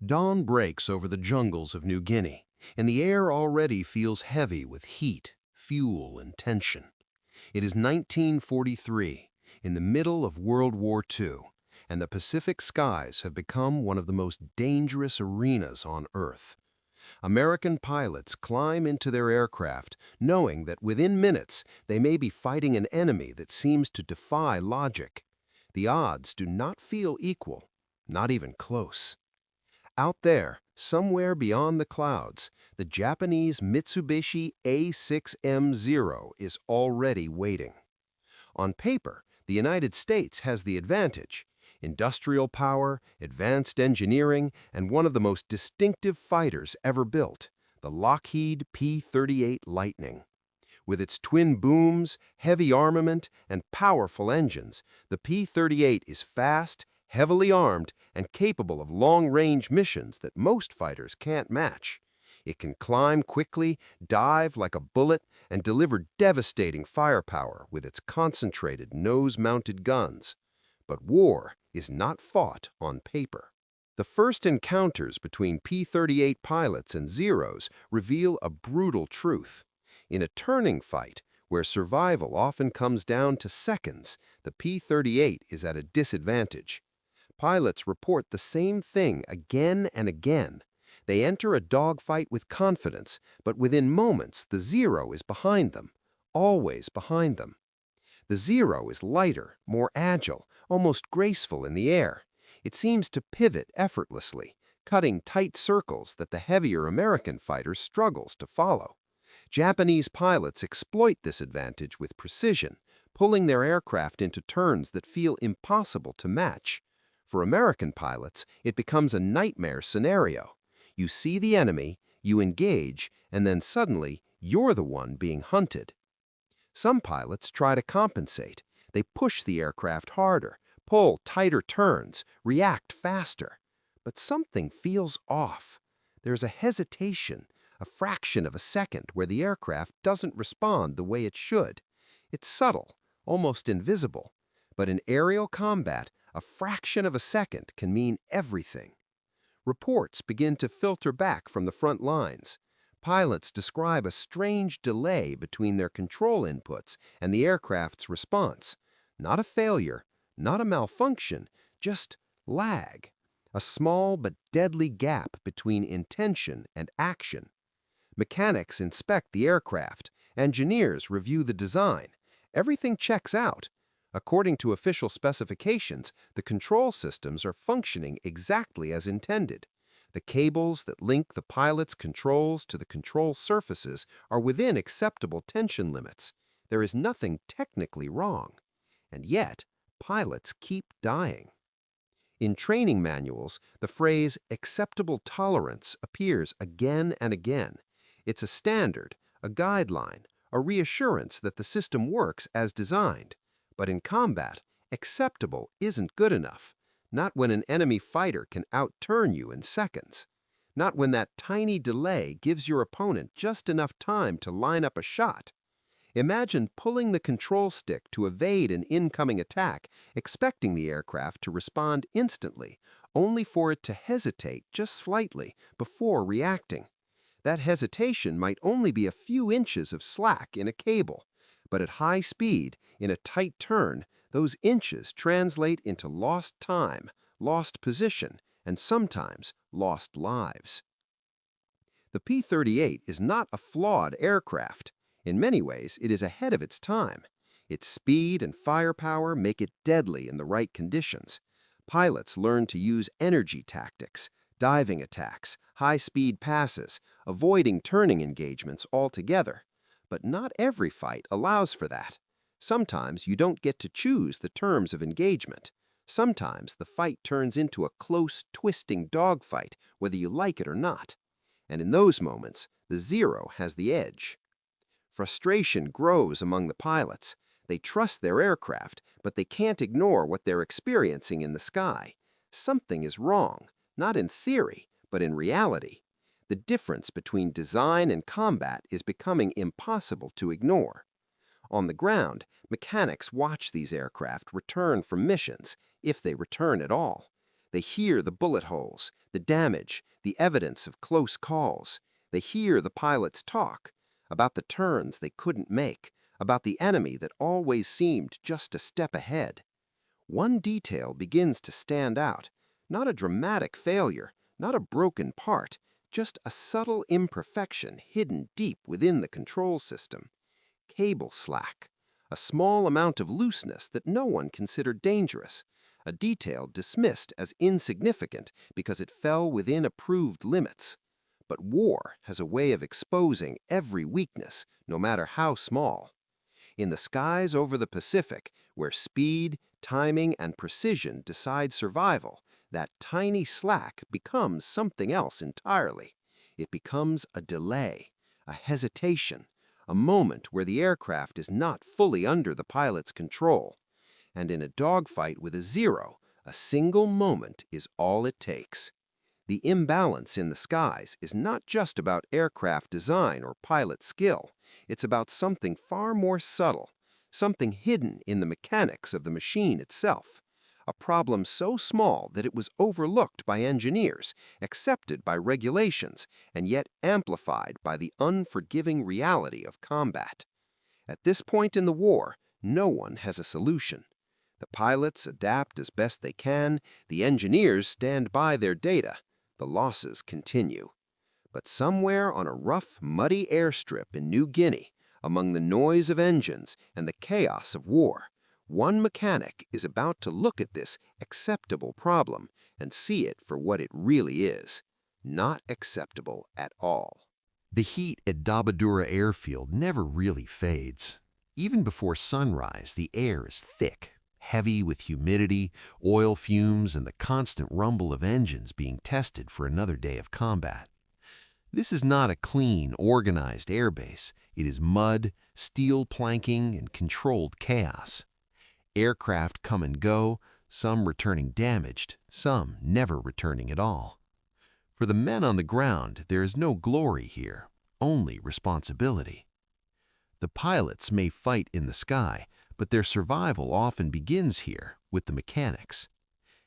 Dawn breaks over the jungles of New Guinea, and the air already feels heavy with heat, fuel, and tension. It is 1943, in the middle of World War II, and the Pacific skies have become one of the most dangerous arenas on Earth. American pilots climb into their aircraft knowing that within minutes they may be fighting an enemy that seems to defy logic. The odds do not feel equal, not even close. Out there, somewhere beyond the clouds, the Japanese Mitsubishi A6M0 is already waiting. On paper, the United States has the advantage: industrial power, advanced engineering, and one of the most distinctive fighters ever built, the Lockheed P-38 Lightning. With its twin booms, heavy armament, and powerful engines, the P-38 is fast, heavily armed, and capable of long-range missions that most fighters can't match. It can climb quickly, dive like a bullet, and deliver devastating firepower with its concentrated nose-mounted guns. But war is not fought on paper. The first encounters between P-38 pilots and Zeros reveal a brutal truth. In a turning fight, where survival often comes down to seconds, the P-38 is at a disadvantage. Pilots report the same thing again and again. They enter a dogfight with confidence, but within moments the Zero is behind them, always behind them. The Zero is lighter, more agile, almost graceful in the air. It seems to pivot effortlessly, cutting tight circles that the heavier American fighter struggles to follow. Japanese pilots exploit this advantage with precision, pulling their aircraft into turns that feel impossible to match. For American pilots, it becomes a nightmare scenario. You see the enemy, you engage, and then suddenly you're the one being hunted. Some pilots try to compensate. They push the aircraft harder, pull tighter turns, react faster. But something feels off. There's a hesitation, a fraction of a second where the aircraft doesn't respond the way it should. It's subtle, almost invisible. But in aerial combat, a fraction of a second can mean everything. Reports begin to filter back from the front lines. Pilots describe a strange delay between their control inputs and the aircraft's response. Not a failure, not a malfunction, just lag. A small but deadly gap between intention and action. Mechanics inspect the aircraft. Engineers review the design. Everything checks out. According to official specifications, the control systems are functioning exactly as intended. The cables that link the pilot's controls to the control surfaces are within acceptable tension limits. There is nothing technically wrong. And yet, pilots keep dying. In training manuals, the phrase acceptable tolerance appears again and again. It's a standard, a guideline, a reassurance that the system works as designed. But in combat, acceptable isn't good enough. Not when an enemy fighter can outturn you in seconds. Not when that tiny delay gives your opponent just enough time to line up a shot. Imagine pulling the control stick to evade an incoming attack, expecting the aircraft to respond instantly, only for it to hesitate just slightly before reacting. That hesitation might only be a few inches of slack in a cable. But at high speed, in a tight turn, those inches translate into lost time, lost position, and sometimes lost lives. The P-38 is not a flawed aircraft. In many ways, it is ahead of its time. Its speed and firepower make it deadly in the right conditions. Pilots learn to use energy tactics, diving attacks, high-speed passes, avoiding turning engagements altogether. But not every fight allows for that. Sometimes you don't get to choose the terms of engagement. Sometimes the fight turns into a close, twisting dogfight, whether you like it or not. And in those moments, the Zero has the edge. Frustration grows among the pilots. They trust their aircraft, but they can't ignore what they're experiencing in the sky. Something is wrong, not in theory, but in reality. The difference between design and combat is becoming impossible to ignore. On the ground, mechanics watch these aircraft return from missions, if they return at all. They hear the bullet holes, the damage, the evidence of close calls. They hear the pilots talk about the turns they couldn't make, about the enemy that always seemed just a step ahead. One detail begins to stand out, not a dramatic failure, not a broken part, just a subtle imperfection hidden deep within the control system. Cable slack, a small amount of looseness that no one considered dangerous, a detail dismissed as insignificant because it fell within approved limits. But war has a way of exposing every weakness, no matter how small. In the skies over the Pacific, where speed, timing, and precision decide survival, that tiny slack becomes something else entirely. It becomes a delay, a hesitation, a moment where the aircraft is not fully under the pilot's control. And in a dogfight with a zero, a single moment is all it takes. The imbalance in the skies is not just about aircraft design or pilot skill. It's about something far more subtle, something hidden in the mechanics of the machine itself. A problem so small that it was overlooked by engineers, accepted by regulations, and yet amplified by the unforgiving reality of combat. At this point in the war, no one has a solution. The pilots adapt as best they can, the engineers stand by their data. The losses continue. But somewhere on a rough, muddy airstrip in New Guinea, among the noise of engines and the chaos of war, one mechanic is about to look at this acceptable problem and see it for what it really is. Not acceptable at all. The heat at Dobodura Airfield never really fades. Even before sunrise, the air is thick, heavy with humidity, oil fumes, and the constant rumble of engines being tested for another day of combat. This is not a clean, organized airbase. It is mud, steel planking, and controlled chaos. Aircraft come and go, some returning damaged, some never returning at all. For the men on the ground, there is no glory here, only responsibility. The pilots may fight in the sky, but their survival often begins here with the mechanics.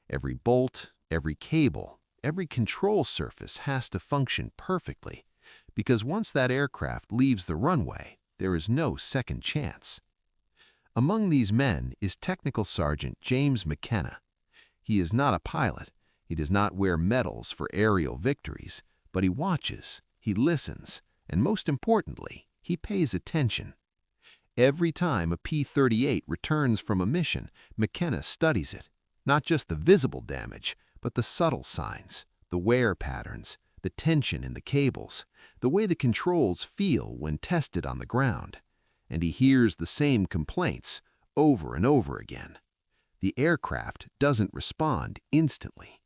Every bolt, every cable, every control surface has to function perfectly, because once that aircraft leaves the runway, there is no second chance. Among these men is Technical Sergeant James McKenna. He is not a pilot. He does not wear medals for aerial victories, but he watches, he listens, and most importantly, he pays attention. Every time a P-38 returns from a mission, McKenna studies it, not just the visible damage, but the subtle signs, the wear patterns, the tension in the cables, the way the controls feel when tested on the ground. And he hears the same complaints over and over again. The aircraft doesn't respond instantly.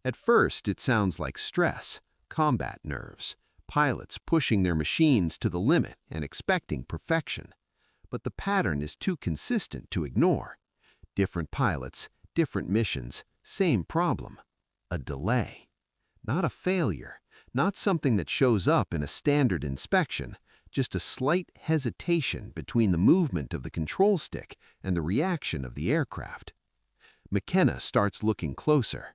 At first, it sounds like stress, combat nerves, pilots pushing their machines to the limit and expecting perfection. But the pattern is too consistent to ignore. Different pilots, different missions, same problem. A delay. Not a failure, not something that shows up in a standard inspection, just a slight hesitation between the movement of the control stick and the reaction of the aircraft. McKenna starts looking closer.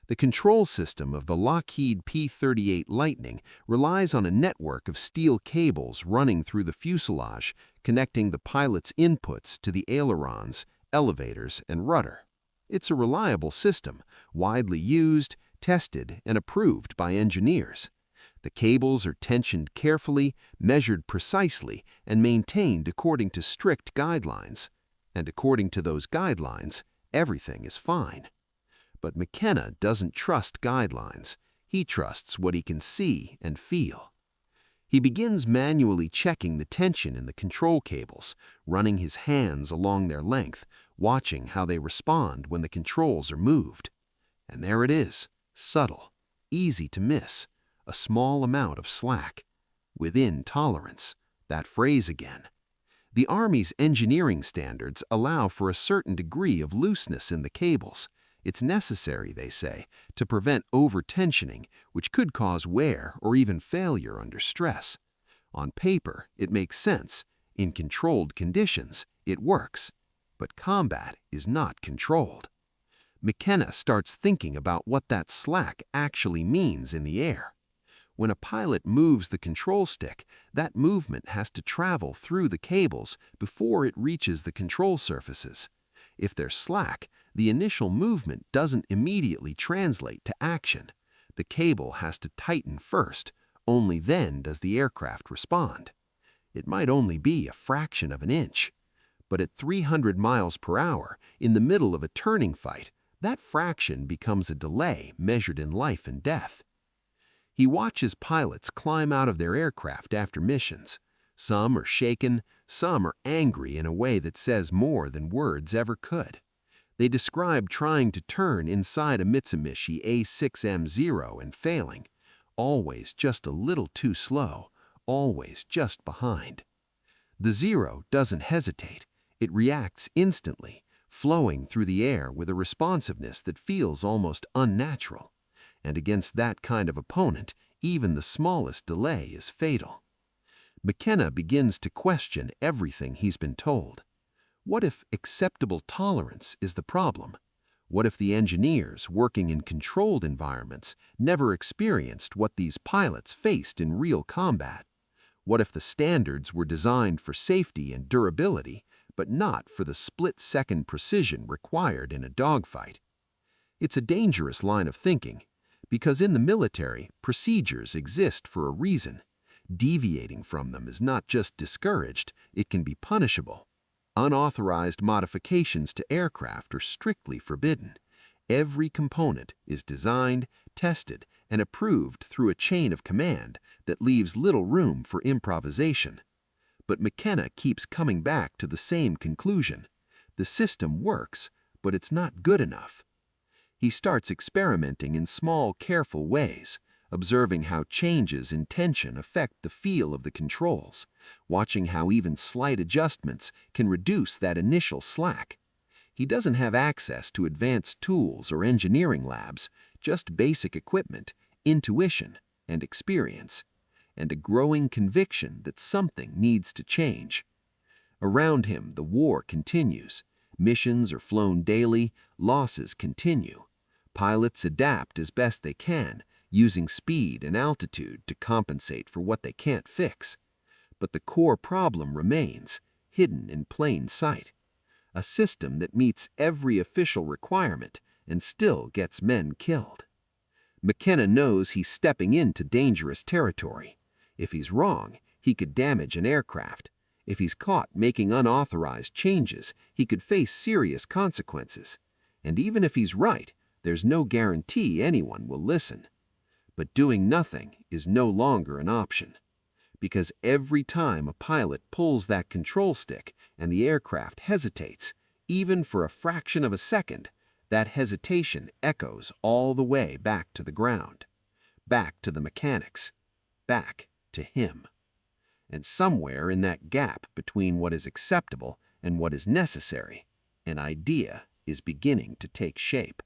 The control system of the Lockheed P-38 Lightning relies on a network of steel cables running through the fuselage, connecting the pilot's inputs to the ailerons, elevators, and rudder. It's a reliable system, widely used, tested, and approved by engineers. The cables are tensioned carefully, measured precisely, and maintained according to strict guidelines. And according to those guidelines, everything is fine. But McKenna doesn't trust guidelines. He trusts what he can see and feel. He begins manually checking the tension in the control cables, running his hands along their length, watching how they respond when the controls are moved. And there it is, subtle, easy to miss, a small amount of slack. Within tolerance, that phrase again. The Army's engineering standards allow for a certain degree of looseness in the cables. It's necessary, they say, to prevent over-tensioning, which could cause wear or even failure under stress. On paper, it makes sense. In controlled conditions, it works. But combat is not controlled. McKenna starts thinking about what that slack actually means in the air. When a pilot moves the control stick, that movement has to travel through the cables before it reaches the control surfaces. If they're slack, the initial movement doesn't immediately translate to action. The cable has to tighten first, only then does the aircraft respond. It might only be a fraction of an inch, but at 300 miles per hour, in the middle of a turning fight, that fraction becomes a delay measured in life and death. He watches pilots climb out of their aircraft after missions. Some are shaken, some are angry in a way that says more than words ever could. They describe trying to turn inside a Mitsubishi A6M0 and failing, always just a little too slow, always just behind. The Zero doesn't hesitate. It reacts instantly, flowing through the air with a responsiveness that feels almost unnatural. And against that kind of opponent, even the smallest delay is fatal. McKenna begins to question everything he's been told. What if acceptable tolerance is the problem? What if the engineers working in controlled environments never experienced what these pilots faced in real combat? What if the standards were designed for safety and durability, but not for the split-second precision required in a dogfight? It's a dangerous line of thinking, because in the military, procedures exist for a reason. Deviating from them is not just discouraged, it can be punishable. Unauthorized modifications to aircraft are strictly forbidden. Every component is designed, tested, and approved through a chain of command that leaves little room for improvisation. But McKenna keeps coming back to the same conclusion. The system works, but it's not good enough. He starts experimenting in small, careful ways, observing how changes in tension affect the feel of the controls, watching how even slight adjustments can reduce that initial slack. He doesn't have access to advanced tools or engineering labs, just basic equipment, intuition, and experience, and a growing conviction that something needs to change. Around him, the war continues. Missions are flown daily, losses continue. Pilots adapt as best they can, using speed and altitude to compensate for what they can't fix. But the core problem remains, hidden in plain sight. A system that meets every official requirement and still gets men killed. McKenna knows he's stepping into dangerous territory. If he's wrong, he could damage an aircraft. If he's caught making unauthorized changes, he could face serious consequences. And even if he's right, there's no guarantee anyone will listen. But doing nothing is no longer an option. Because every time a pilot pulls that control stick and the aircraft hesitates, even for a fraction of a second, that hesitation echoes all the way back to the ground, back to the mechanics, back to him. And somewhere in that gap between what is acceptable and what is necessary, an idea is beginning to take shape.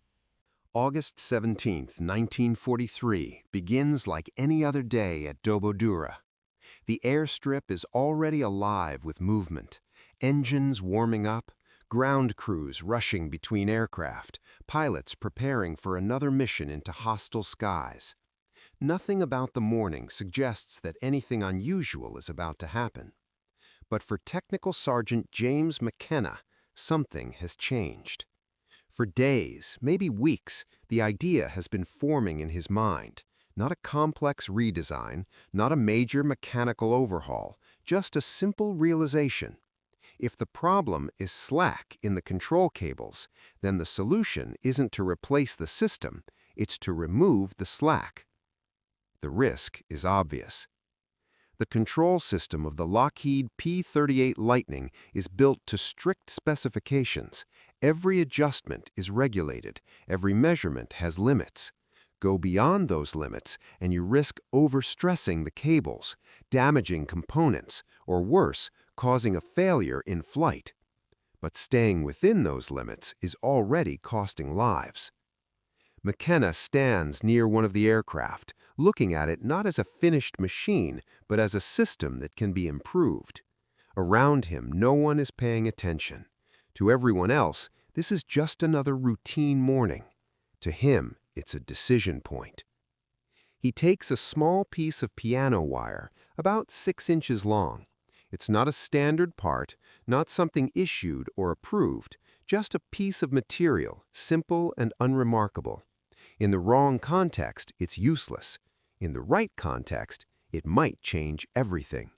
August 17, 1943, begins like any other day at Dobodura. The airstrip is already alive with movement, engines warming up, ground crews rushing between aircraft, pilots preparing for another mission into hostile skies. Nothing about the morning suggests that anything unusual is about to happen. But for Technical Sergeant James McKenna, something has changed. For days, maybe weeks, the idea has been forming in his mind. Not a complex redesign, not a major mechanical overhaul, just a simple realization. If the problem is slack in the control cables, then the solution isn't to replace the system, it's to remove the slack. The risk is obvious. The control system of the Lockheed P-38 Lightning is built to strict specifications. Every adjustment is regulated. Every measurement has limits. Go beyond those limits, and you risk overstressing the cables, damaging components, or worse, causing a failure in flight. But staying within those limits is already costing lives. McKenna stands near one of the aircraft, looking at it not as a finished machine, but as a system that can be improved. Around him, no one is paying attention. To everyone else, This is just another routine morning. To him, it's a decision point. He takes a small piece of piano wire, about 6 inches long. It's not a standard part, not something issued or approved, just a piece of material, simple and unremarkable. In the wrong context, it's useless. In the right context, it might change everything.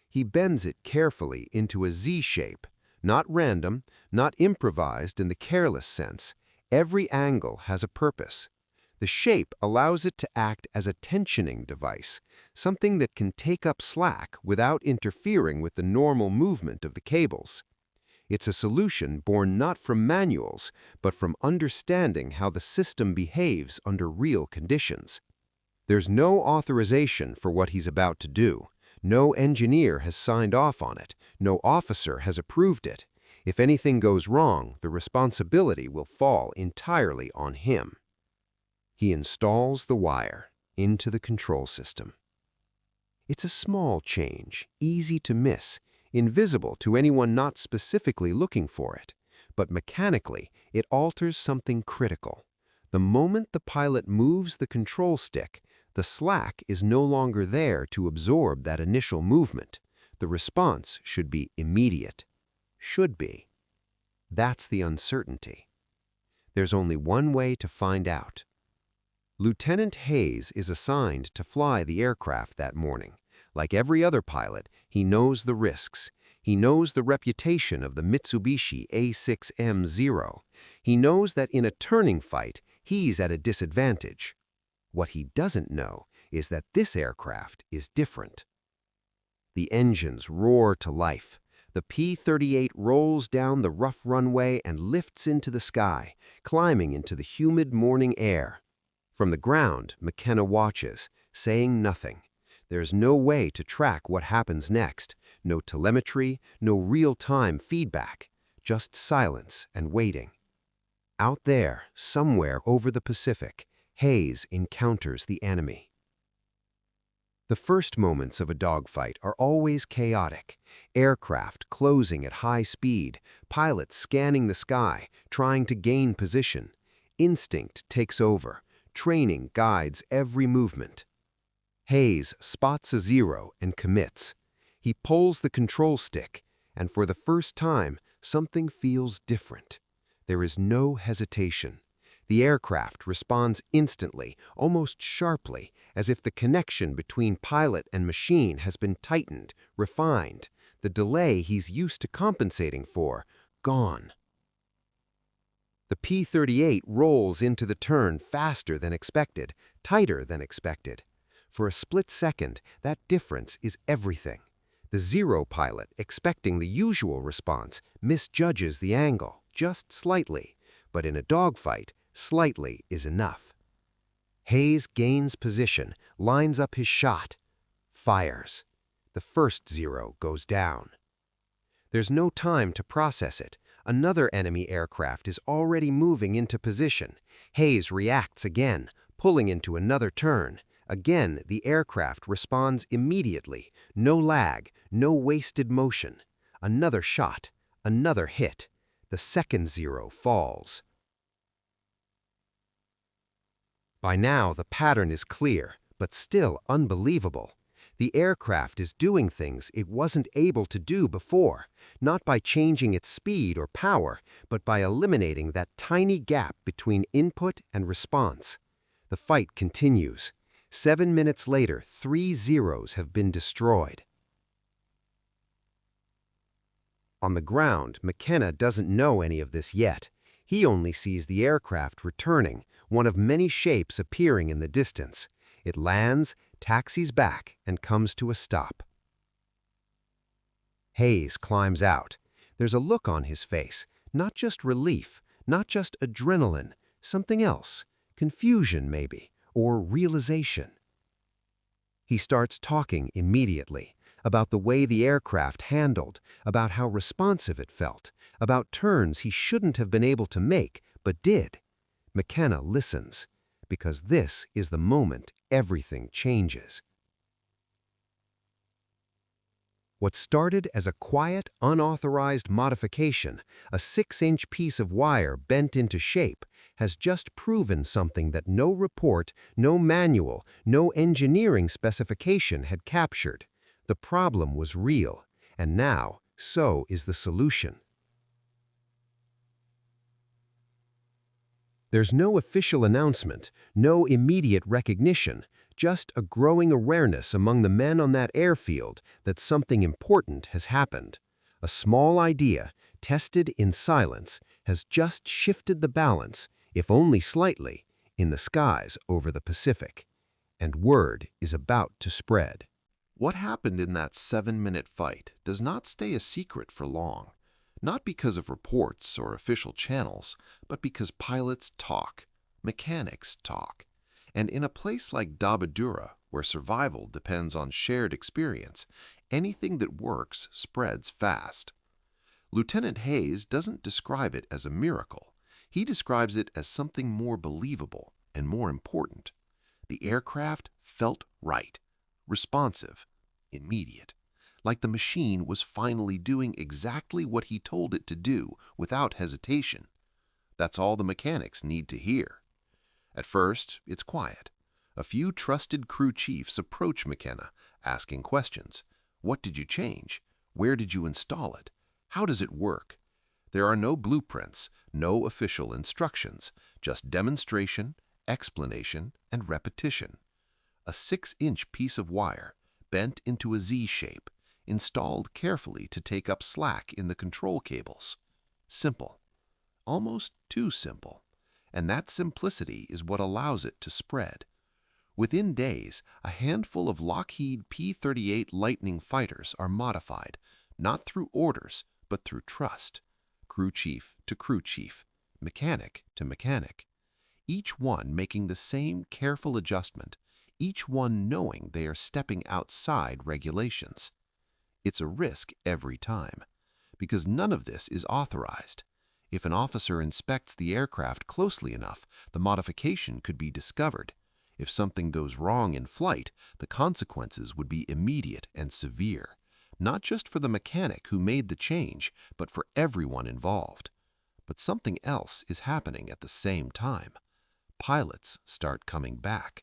He bends it carefully into a Z shape, not random, not improvised in the careless sense. Every angle has a purpose. The shape allows it to act as a tensioning device, something that can take up slack without interfering with the normal movement of the cables. It's a solution born not from manuals, but from understanding how the system behaves under real conditions. There's no authorization for what he's about to do. No engineer has signed off on it. No officer has approved it. If anything goes wrong, the responsibility will fall entirely on him. He installs the wire into the control system. It's a small change, easy to miss, invisible to anyone not specifically looking for it. But mechanically, it alters something critical. The moment the pilot moves the control stick, the slack is no longer there to absorb that initial movement. The response should be immediate. Should be. That's the uncertainty. There's only one way to find out. Lieutenant Hayes is assigned to fly the aircraft that morning. Like every other pilot, he knows the risks. He knows the reputation of the Mitsubishi A6M0. He knows that in a turning fight, he's at a disadvantage. What he doesn't know is that this aircraft is different. The engines roar to life. The P-38 rolls down the rough runway and lifts into the sky, climbing into the humid morning air. From the ground, McKenna watches, saying nothing. There's no way to track what happens next. No telemetry, no real-time feedback. Just silence and waiting. Out there, somewhere over the Pacific, Hayes encounters the enemy. The first moments of a dogfight are always chaotic. Aircraft closing at high speed, pilots scanning the sky, trying to gain position. Instinct takes over. Training guides every movement. Hayes spots a zero and commits. He pulls the control stick, and for the first time, something feels different. There is no hesitation. The aircraft responds instantly, almost sharply, as if the connection between pilot and machine has been tightened, refined. The delay he's used to compensating for, gone. The P-38 rolls into the turn faster than expected, tighter than expected. For a split second, that difference is everything. The Zero pilot, expecting the usual response, misjudges the angle, just slightly. But in a dogfight, slightly is enough. Hayes gains position, lines up his shot, fires. The first Zero goes down. There's no time to process it. Another enemy aircraft is already moving into position. Hayes reacts again, pulling into another turn. Again, the aircraft responds immediately. No lag, no wasted motion. Another shot, another hit. The second Zero falls. By now, the pattern is clear, but still unbelievable. The aircraft is doing things it wasn't able to do before, not by changing its speed or power, but by eliminating that tiny gap between input and response. The fight continues. 7 minutes later, 3 Zeros have been destroyed. On the ground, McKenna doesn't know any of this yet. He only sees the aircraft returning, one of many shapes appearing in the distance. It lands, taxis back, and comes to a stop. Hayes climbs out. There's a look on his face, not just relief, not just adrenaline, something else, confusion maybe, or realization. He starts talking immediately about the way the aircraft handled, about how responsive it felt, about turns he shouldn't have been able to make, but did. McKenna listens, because this is the moment everything changes. What started as a quiet, unauthorized modification, a 6-inch piece of wire bent into shape, has just proven something that no report, no manual, no engineering specification had captured. The problem was real, and now, so is the solution. There's no official announcement, no immediate recognition, just a growing awareness among the men on that airfield that something important has happened. A small idea, tested in silence, has just shifted the balance, if only slightly, in the skies over the Pacific. And word is about to spread. What happened in that 7-minute fight does not stay a secret for long. Not because of reports or official channels, but because pilots talk, mechanics talk. And in a place like Dobodura, where survival depends on shared experience, anything that works spreads fast. Lieutenant Hayes doesn't describe it as a miracle. He describes it as something more believable and more important. The aircraft felt right, responsive, immediate. Like the machine was finally doing exactly what he told it to do without hesitation. That's all the mechanics need to hear. At first, it's quiet. A few trusted crew chiefs approach McKenna, asking questions. What did you change? Where did you install it? How does it work? There are no blueprints, no official instructions, just demonstration, explanation, and repetition. A 6-inch piece of wire, bent into a Z shape, installed carefully to take up slack in the control cables. Simple. Almost too simple. And that simplicity is what allows it to spread. Within days, a handful of Lockheed P-38 Lightning fighters are modified, not through orders, but through trust. Crew chief to crew chief, mechanic to mechanic. Each one making the same careful adjustment, each one knowing they are stepping outside regulations. It's a risk every time, because none of this is authorized. If an officer inspects the aircraft closely enough, the modification could be discovered. If something goes wrong in flight, the consequences would be immediate and severe, not just for the mechanic who made the change, but for everyone involved. But something else is happening at the same time. Pilots start coming back,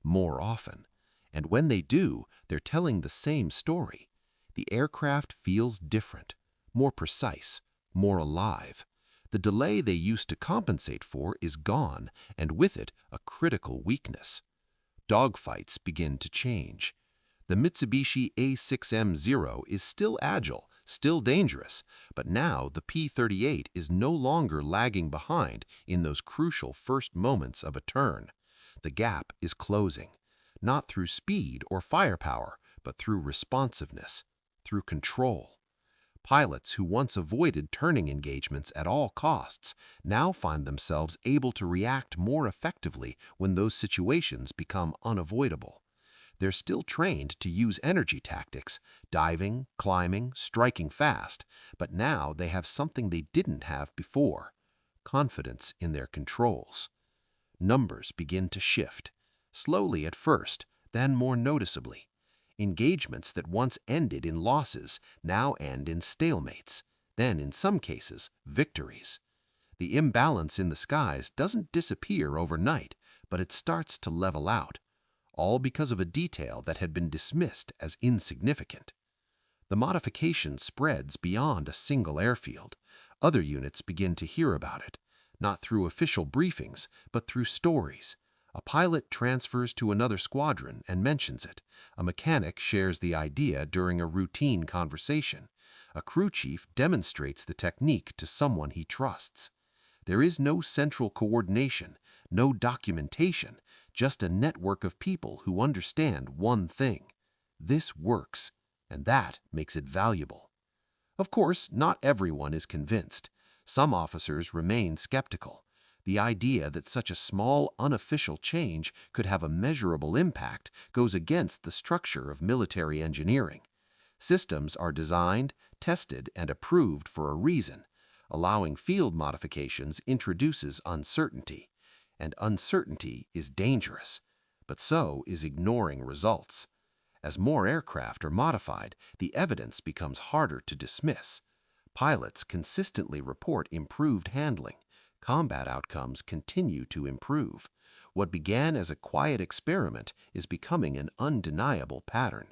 more often, and when they do, they're telling the same story. The aircraft feels different, more precise, more alive. The delay they used to compensate for is gone, and with it, a critical weakness. Dogfights begin to change. The Mitsubishi A6M0 is still agile, still dangerous, but now the P-38 is no longer lagging behind in those crucial first moments of a turn. The gap is closing, not through speed or firepower, but through responsiveness, through control. Pilots who once avoided turning engagements at all costs now find themselves able to react more effectively when those situations become unavoidable. They're still trained to use energy tactics, diving, climbing, striking fast, but now they have something they didn't have before: confidence in their controls. Numbers begin to shift, slowly at first, then more noticeably. Engagements that once ended in losses now end in stalemates, then in some cases, victories. The imbalance in the skies doesn't disappear overnight, but it starts to level out, all because of a detail that had been dismissed as insignificant. The modification spreads beyond a single airfield. Other units begin to hear about it, not through official briefings, but through stories. A pilot transfers to another squadron and mentions it. A mechanic shares the idea during a routine conversation. A crew chief demonstrates the technique to someone he trusts. There is no central coordination, no documentation, just a network of people who understand one thing: this works, and that makes it valuable. Of course, not everyone is convinced. Some officers remain skeptical. The idea that such a small, unofficial change could have a measurable impact goes against the structure of military engineering. Systems are designed, tested, and approved for a reason. Allowing field modifications introduces uncertainty, and uncertainty is dangerous, but so is ignoring results. As more aircraft are modified, the evidence becomes harder to dismiss. Pilots consistently report improved handling. Combat outcomes continue to improve. What began as a quiet experiment is becoming an undeniable pattern.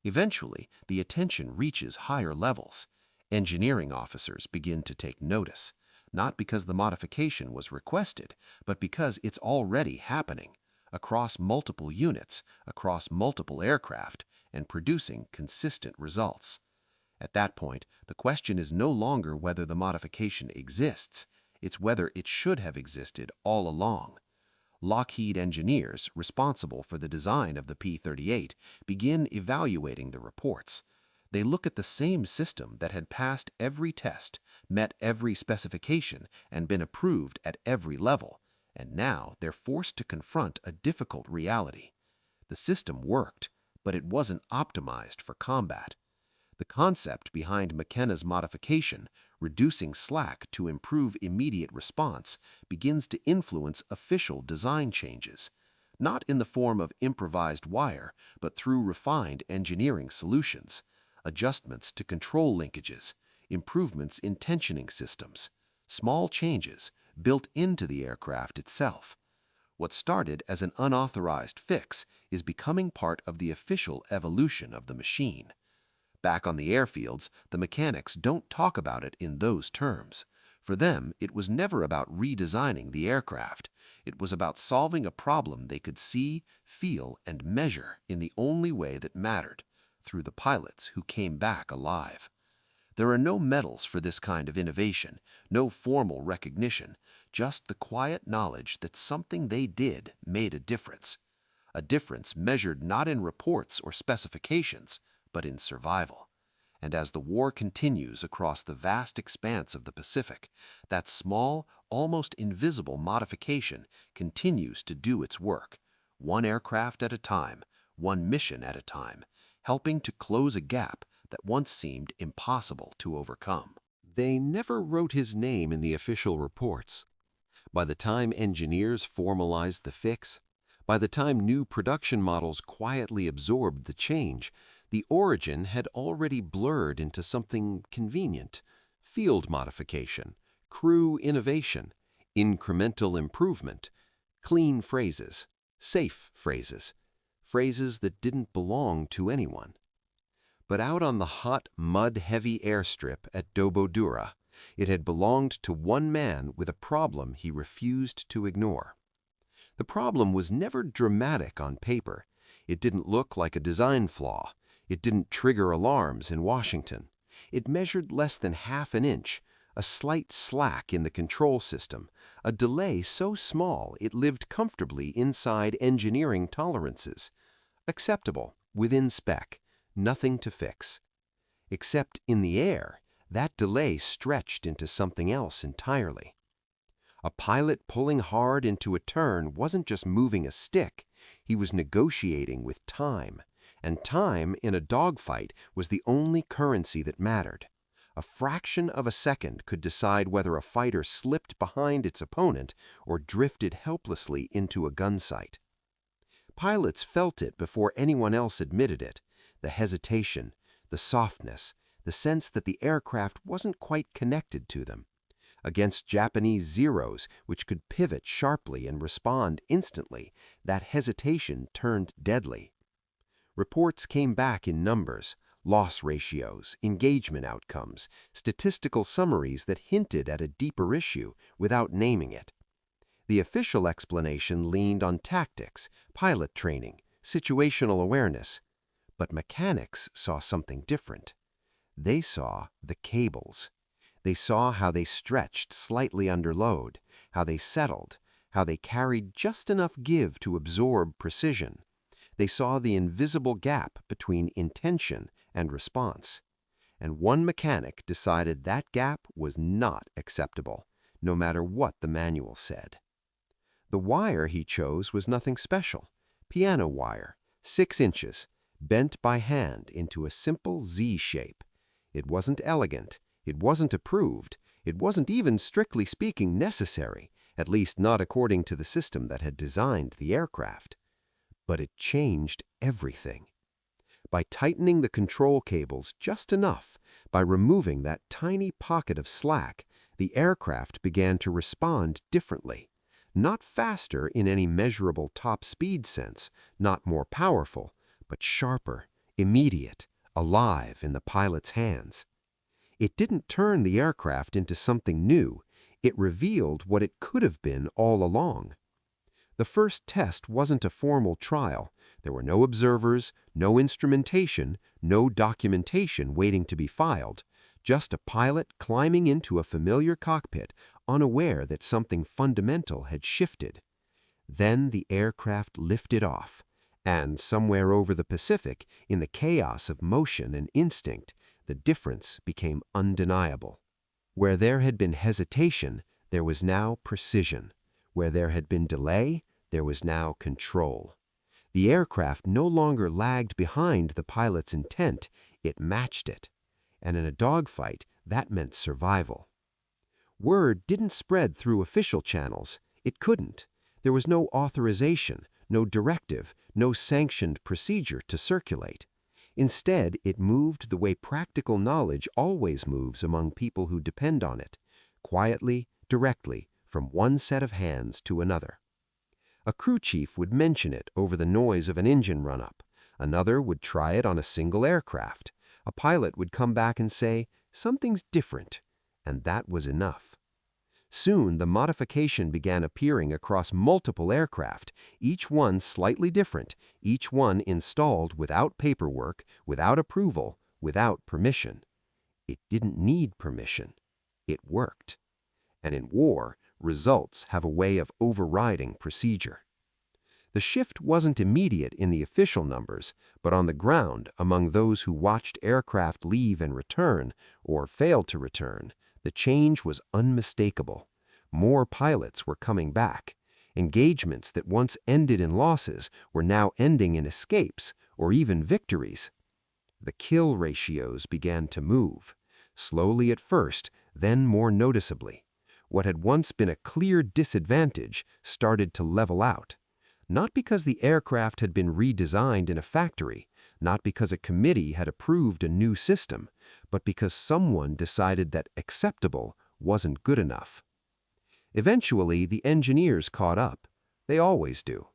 Eventually, the attention reaches higher levels. Engineering officers begin to take notice, not because the modification was requested, but because it's already happening, across multiple units, across multiple aircraft, and producing consistent results. At that point, the question is no longer whether the modification exists, it's whether it should have existed all along. Lockheed engineers responsible for the design of the P-38 begin evaluating the reports. They look at the same system that had passed every test, met every specification, and been approved at every level, and now they're forced to confront a difficult reality. The system worked, but it wasn't optimized for combat. The concept behind McKenna's modification, reducing slack to improve immediate response, begins to influence official design changes, not in the form of improvised wire, but through refined engineering solutions, adjustments to control linkages, improvements in tensioning systems, small changes built into the aircraft itself. What started as an unauthorized fix is becoming part of the official evolution of the machine. Back on the airfields, the mechanics don't talk about it in those terms. For them, it was never about redesigning the aircraft. It was about solving a problem they could see, feel, and measure in the only way that mattered, through the pilots who came back alive. There are no medals for this kind of innovation, no formal recognition, just the quiet knowledge that something they did made a difference measured not in reports or specifications, but in survival. And as the war continues across the vast expanse of the Pacific, that small, almost invisible modification continues to do its work, one aircraft at a time, one mission at a time, helping to close a gap that once seemed impossible to overcome. They never wrote his name in the official reports. By the time engineers formalized the fix, by the time new production models quietly absorbed the change, the origin had already blurred into something convenient: field modification, crew innovation, incremental improvement, clean phrases, safe phrases, phrases that didn't belong to anyone. But out on the hot, mud-heavy airstrip at Dobodura, it had belonged to one man with a problem he refused to ignore. The problem was never dramatic on paper. It didn't look like a design flaw. It didn't trigger alarms in Washington. It measured less than half an inch, a slight slack in the control system, a delay so small it lived comfortably inside engineering tolerances. Acceptable, within spec, nothing to fix. Except in the air, that delay stretched into something else entirely. A pilot pulling hard into a turn wasn't just moving a stick, he was negotiating with time. And time in a dogfight was the only currency that mattered. A fraction of a second could decide whether a fighter slipped behind its opponent or drifted helplessly into a gun sight. Pilots felt it before anyone else admitted it: the hesitation, the softness, the sense that the aircraft wasn't quite connected to them. Against Japanese Zeros, which could pivot sharply and respond instantly, that hesitation turned deadly. Reports came back in numbers, loss ratios, engagement outcomes, statistical summaries that hinted at a deeper issue without naming it. The official explanation leaned on tactics, pilot training, situational awareness. But mechanics saw something different. They saw the cables. They saw how they stretched slightly under load, how they settled, how they carried just enough give to absorb precision. They saw the invisible gap between intention and response. And one mechanic decided that gap was not acceptable, no matter what the manual said. The wire he chose was nothing special: piano wire, 6 inches, bent by hand into a simple Z shape. It wasn't elegant. It wasn't approved. It wasn't even, strictly speaking, necessary, at least not according to the system that had designed the aircraft. But it changed everything. By tightening the control cables just enough, by removing that tiny pocket of slack, the aircraft began to respond differently. Not faster in any measurable top speed sense, not more powerful, but sharper, immediate, alive in the pilot's hands. It didn't turn the aircraft into something new, it revealed what it could have been all along. The first test wasn't a formal trial. There were no observers, no instrumentation, no documentation waiting to be filed. Just a pilot climbing into a familiar cockpit, unaware that something fundamental had shifted. Then the aircraft lifted off, and somewhere over the Pacific, in the chaos of motion and instinct, the difference became undeniable. Where there had been hesitation, there was now precision. Where there had been delay, there was now control. The aircraft no longer lagged behind the pilot's intent, it matched it. And in a dogfight, that meant survival. Word didn't spread through official channels. It couldn't. There was no authorization, no directive, no sanctioned procedure to circulate. Instead, it moved the way practical knowledge always moves among people who depend on it, quietly, directly, from one set of hands to another. A crew chief would mention it over the noise of an engine run-up. Another would try it on a single aircraft. A pilot would come back and say, "Something's different," and that was enough. Soon, the modification began appearing across multiple aircraft, each one slightly different, each one installed without paperwork, without approval, without permission. It didn't need permission. It worked. And in war, results have a way of overriding procedure. The shift wasn't immediate in the official numbers, but on the ground, among those who watched aircraft leave and return, or fail to return, the change was unmistakable. More pilots were coming back. Engagements that once ended in losses were now ending in escapes, or even victories. The kill ratios began to move, slowly at first, then more noticeably. What had once been a clear disadvantage started to level out. Not because the aircraft had been redesigned in a factory, not because a committee had approved a new system, but because someone decided that acceptable wasn't good enough. Eventually, the engineers caught up. They always do.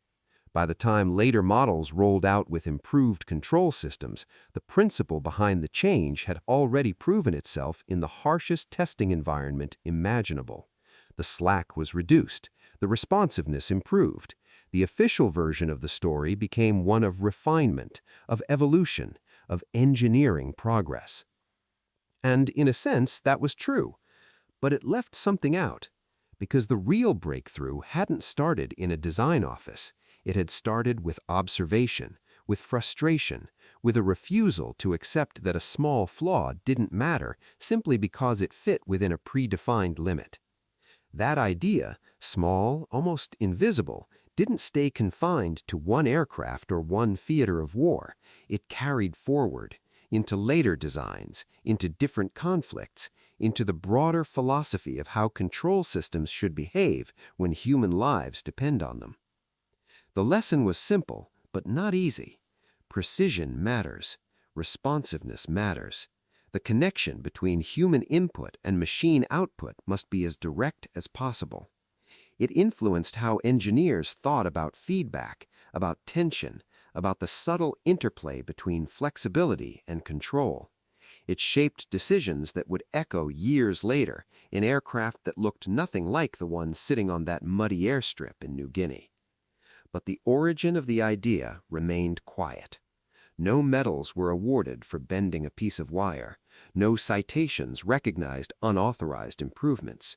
By the time later models rolled out with improved control systems, the principle behind the change had already proven itself in the harshest testing environment imaginable. The slack was reduced. The responsiveness improved. The official version of the story became one of refinement, of evolution, of engineering progress. And in a sense, that was true. But it left something out. Because the real breakthrough hadn't started in a design office. It had started with observation, with frustration, with a refusal to accept that a small flaw didn't matter simply because it fit within a predefined limit. That idea, small, almost invisible, didn't stay confined to one aircraft or one theater of war. It carried forward, into later designs, into different conflicts, into the broader philosophy of how control systems should behave when human lives depend on them. The lesson was simple, but not easy. Precision matters. Responsiveness matters. The connection between human input and machine output must be as direct as possible. It influenced how engineers thought about feedback, about tension, about the subtle interplay between flexibility and control. It shaped decisions that would echo years later in aircraft that looked nothing like the ones sitting on that muddy airstrip in New Guinea. But the origin of the idea remained quiet. No medals were awarded for bending a piece of wire. No citations recognized unauthorized improvements.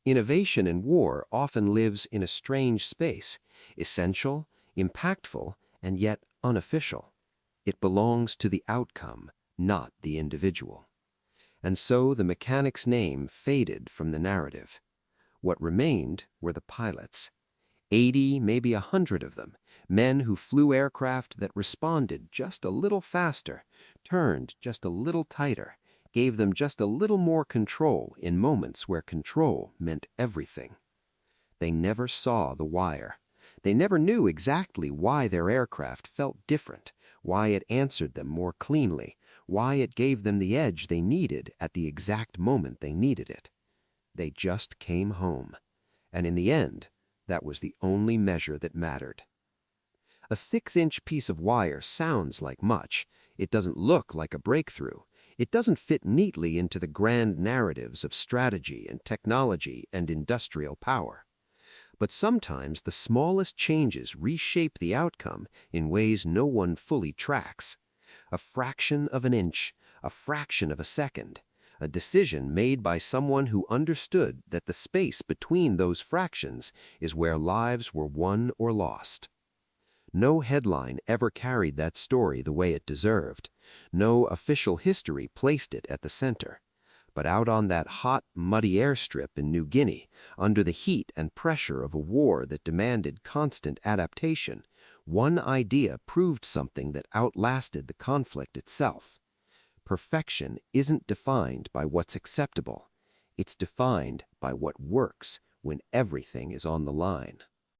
Innovation in war often lives in a strange space, essential, impactful, and yet unofficial. It belongs to the outcome, not the individual. And so the mechanic's name faded from the narrative. What remained were the pilots. 80, maybe 100 of them, men who flew aircraft that responded just a little faster, turned just a little tighter, gave them just a little more control in moments where control meant everything. They never saw the wire. They never knew exactly why their aircraft felt different, why it answered them more cleanly, why it gave them the edge they needed at the exact moment they needed it. They just came home. And in the end, that was the only measure that mattered. A 6-inch piece of wire sounds like much. It doesn't look like a breakthrough. It doesn't fit neatly into the grand narratives of strategy and technology and industrial power. But sometimes the smallest changes reshape the outcome in ways no one fully tracks. A fraction of an inch, a fraction of a second, a decision made by someone who understood that the space between those fractions is where lives were won or lost. No headline ever carried that story the way it deserved. No official history placed it at the center. But out on that hot, muddy airstrip in New Guinea, under the heat and pressure of a war that demanded constant adaptation, one idea proved something that outlasted the conflict itself. Perfection isn't defined by what's acceptable. It's defined by what works when everything is on the line.